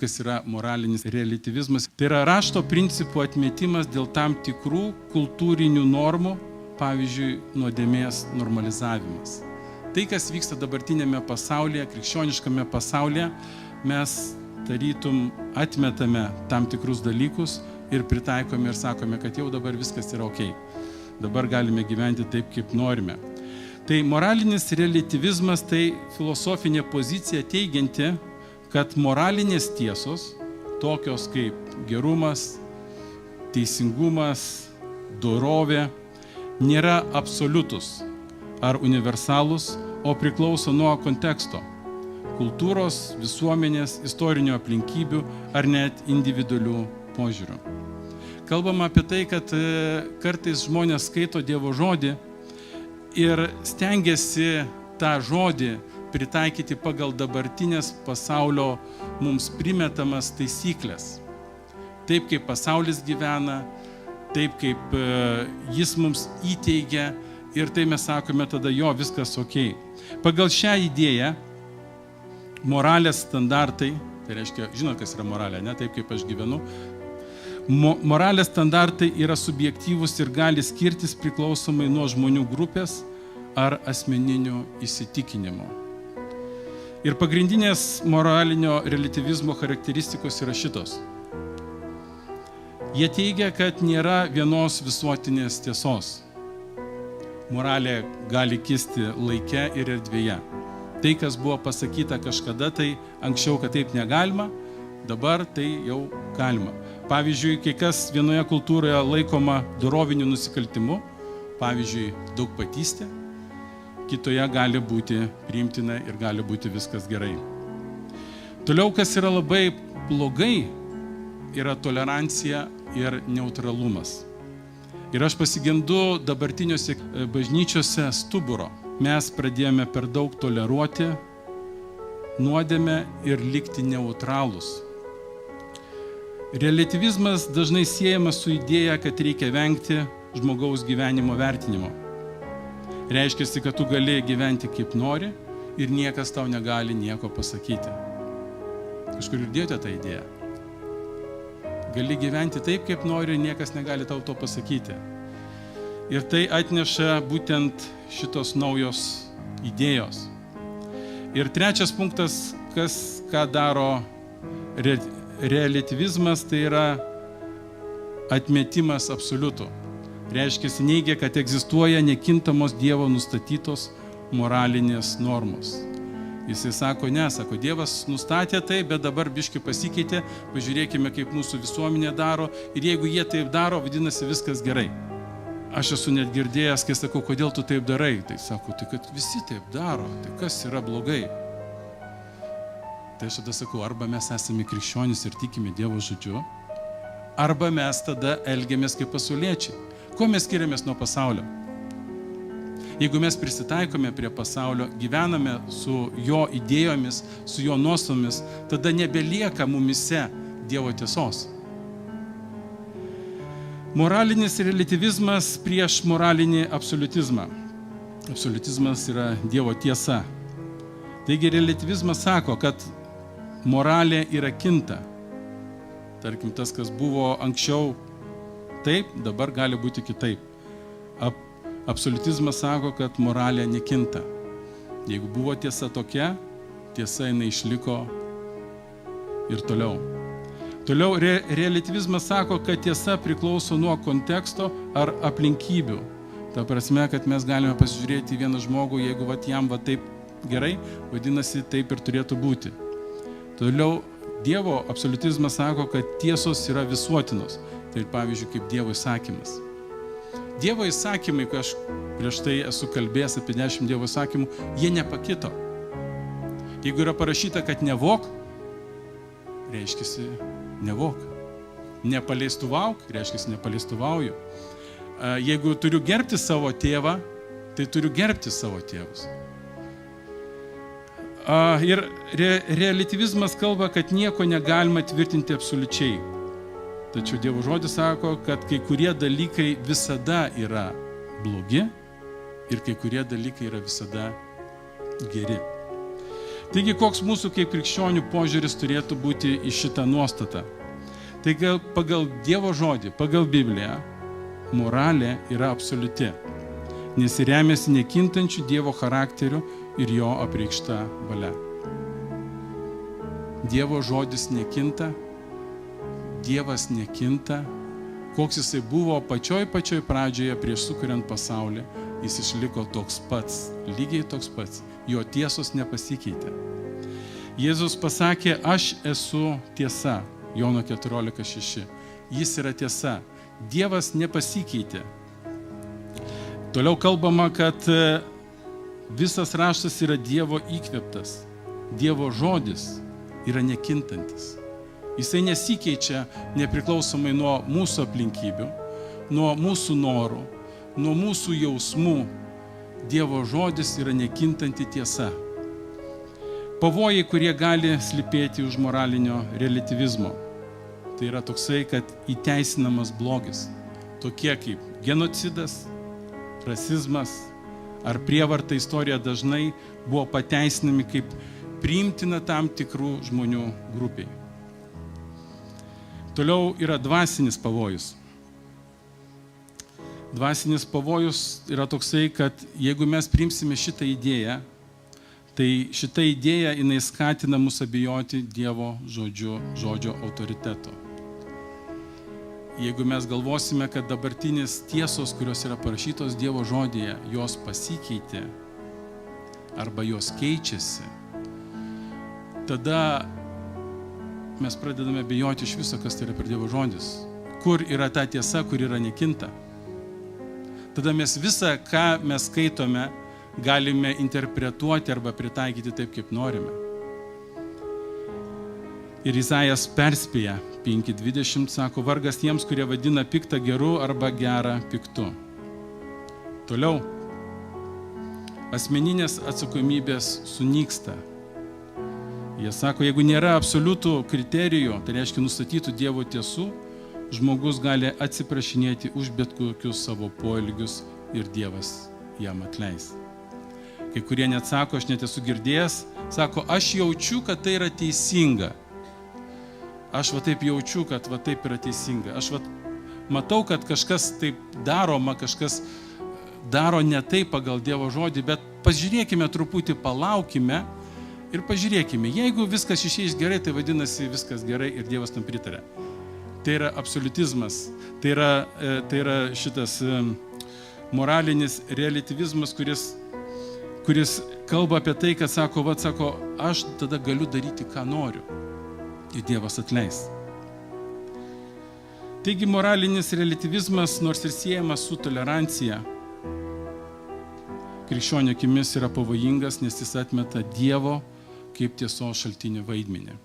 kas yra moralinis reliatyvizmas. Tai yra rašto principų atmetimas dėl tam tikrų kultūrinių normų, pavyzdžiui, nuodėmės normalizavimas. Tai, kas vyksta dabartinėme pasaulyje, krikščioniškame pasaulyje, mes tarytum atmetame tam tikrus dalykus ir pritaikome ir sakome, kad jau dabar viskas yra ok. Dabar galime gyventi taip, kaip norime. Tai moralinis reliatyvizmas tai filosofinė pozicija teigianti, kad moralinės tiesos, tokios kaip gerumas, teisingumas, dorovė, nėra absoliutus ar universalus, o priklauso nuo konteksto, kultūros, visuomenės, istorinių aplinkybių ar net individualių požiūrių. Kalbama apie tai, kad kartais žmonės skaito Dievo žodį ir stengiasi tą žodį pritaikyti pagal dabartinės pasaulio mums primetamas taisyklės. Taip, kaip pasaulis gyvena, taip, kaip jis mums įteigia ir tai mes sakome tada, jo, viskas ok. Pagal šią idėją moralės standartai, tai reiškia, žinot, kas yra moralė, ne taip, kaip aš gyvenu, moralės standartai yra subjektyvūs ir gali skirtis priklausomai nuo žmonių grupės ar asmeninių įsitikinimų. Ir pagrindinės moralinio reliatyvizmo charakteristikos yra šitos. Jie teigia, kad nėra vienos visuotinės tiesos. Moralė gali kisti laike ir erdvėje. Tai, kas buvo pasakyta kažkada, tai anksčiau, kad taip negalima, dabar tai jau galima. Pavyzdžiui, kai kas vienoje kultūroje laikoma doroviniu nusikaltimu, pavyzdžiui, daugpatystė, kitoje gali būti priimtina ir gali būti viskas gerai. Toliau, kas yra labai blogai, yra tolerancija ir neutralumas. Ir aš pasigendu dabartiniuose bažnyčiose stuburo. Mes pradėjome per daug toleruoti nuodėmę ir likti neutralūs. Reliatyvizmas dažnai siejamas su idėja, kad reikia vengti žmogaus gyvenimo vertinimo. Reiškia, kad tu gali gyventi kaip nori ir niekas tau negali nieko pasakyti. Kažkur girdėjote tą idėją? Gali gyventi taip, kaip nori ir niekas negali tau to pasakyti. Ir tai atneša būtent šitos naujos idėjos. Ir trečias punktas, ką daro reliatyvizmas, tai yra atmetimas absoliutų. Reiškia, neigia, kad egzistuoja nekintamos Dievo nustatytos moralinės normos. Jisai sako, ne, sako, Dievas nustatė tai, bet dabar biški pasikeitė, pažiūrėkime, kaip mūsų visuomenė daro ir jeigu jie taip daro, vadinasi viskas gerai. Aš esu net girdėjęs, kai sakau, kodėl tu taip darai, tai sako, tai kad visi taip daro, tai kas yra blogai. Tai aš tada sakau, arba mes esame krikščionys ir tikime Dievo žodžiu, arba mes tada elgiamės kaip pasauliečiai. Kuo mes skiriamės nuo pasaulio? Jeigu mes prisitaikome prie pasaulio, gyvename su jo idėjomis, su jo nuostatomis, tada nebelieka mumise Dievo tiesos. Moralinis reliatyvizmas prieš moralinį absoliutizmą. Absoliutizmas yra Dievo tiesa. Taigi reliatyvizmas sako, kad moralė yra kinta. Tarkim, tas, kas buvo anksčiau taip, dabar gali būti kitaip. Absoliutizmas sako, kad moralė nekinta. Jeigu buvo tiesa tokia, tiesa jinai išliko ir toliau. Toliau reliatyvizmas sako, kad tiesa priklauso nuo konteksto ar aplinkybių. Ta prasme, kad mes galime pasižiūrėti į vieną žmogų, jeigu jam taip gerai, vadinasi, taip ir turėtų būti. Toliau Dievo absoliutizmas sako, kad tiesos yra visuotinos. Tai pavyzdžiui, kaip Dievo įsakymas. Dievo įsakymai, kai aš prieš tai esu kalbėjęs apie 10 Dievo įsakymų, jie nepakito. Jeigu yra parašyta, kad nevok, reiškiasi nevok. Nepaleistuvauk, reiškiasi nepaleistuvauju. Jeigu turiu gerbti savo tėvą, tai turiu gerbti savo tėvus. Ir reliatyvizmas kalba, kad nieko negalima tvirtinti absoliučiai. Tačiau Dievo žodis sako, kad kai kurie dalykai visada yra blogi ir kai kurie dalykai yra visada geri. Taigi, koks mūsų kaip krikščionių požiūris turėtų būti į šitą nuostatą? Tai pagal Dievo žodį, pagal Bibliją, moralė yra absoliuti, nes remiasi nekintančių Dievo charakteriu ir jo apreikšta valia. Dievo žodis nekinta, Dievas nekinta, koks jisai buvo pačioj pradžioje prieš sukuriant pasaulį, jis išliko toks pats, lygiai toks pats, jo tiesos nepasikeitė. Jėzus pasakė, aš esu tiesa, Jono 14:6, jis yra tiesa, Dievas nepasikeitė. Toliau kalbama, kad visas raštas yra Dievo įkvėptas, Dievo žodis yra nekintantis. Jisai nesikeičia nepriklausomai nuo mūsų aplinkybių, nuo mūsų norų, nuo mūsų jausmų. Dievo žodis yra nekintanti tiesa. Pavojai, kurie gali slypėti už moralinio relativizmo. Tai yra toksai, kad įteisinamas blogis. Tokie kaip genocidas, rasizmas ar prievarta istorija dažnai buvo pateisinami kaip priimtina tam tikrų žmonių grupiai. Toliau yra dvasinis pavojus. Dvasinis pavojus yra toksai, kad jeigu mes priimsime šitą idėją, tai šita idėja jinai skatina mus abejoti Dievo žodžio autoriteto. Jeigu mes galvosime, kad dabartinės tiesos, kurios yra parašytos Dievo žodyje, jos pasikeitė arba jos keičiasi, tada mes pradedame abejoti iš viso, kas tai yra per Dievo žodis. Kur yra ta tiesa, kur yra nekinta. Tada mes visą, ką mes skaitome, galime interpretuoti arba pritaikyti taip, kaip norime. Ir Izaijas perspėja, 5:20 sako, vargas tiems, kurie vadina piktą geru arba gerą piktu. Toliau, asmeninės atsakomybės sunyksta. Jie sako, jeigu nėra absoliutų kriterijų, tai reiškia nustatytų Dievo tiesų, žmogus gali atsiprašinėti už bet kokius savo poelgius ir Dievas jam atleis. Kai kurie net sako, aš net esu girdėjęs, sako, aš jaučiu, kad tai yra teisinga. Aš va taip jaučiu, kad va taip yra teisinga. Aš va matau, kad kažkas taip daroma, kažkas daro ne taip pagal Dievo žodį, bet pažiūrėkime truputį, palaukime ir pažiūrėkime. Jeigu viskas išeis gerai, tai vadinasi viskas gerai ir Dievas tam pritarė. Tai yra absoliutizmas, tai yra šitas moralinis relativizmas, kuris kalba apie tai, kad sako, aš tada galiu daryti, ką noriu. Ir Dievas atleis. Taigi moralinis relativizmas, nors ir siejamas su tolerancija, krikščionio akimis yra pavojingas, nes jis atmeta Dievo kaip tiesos šaltinį vaidmenį.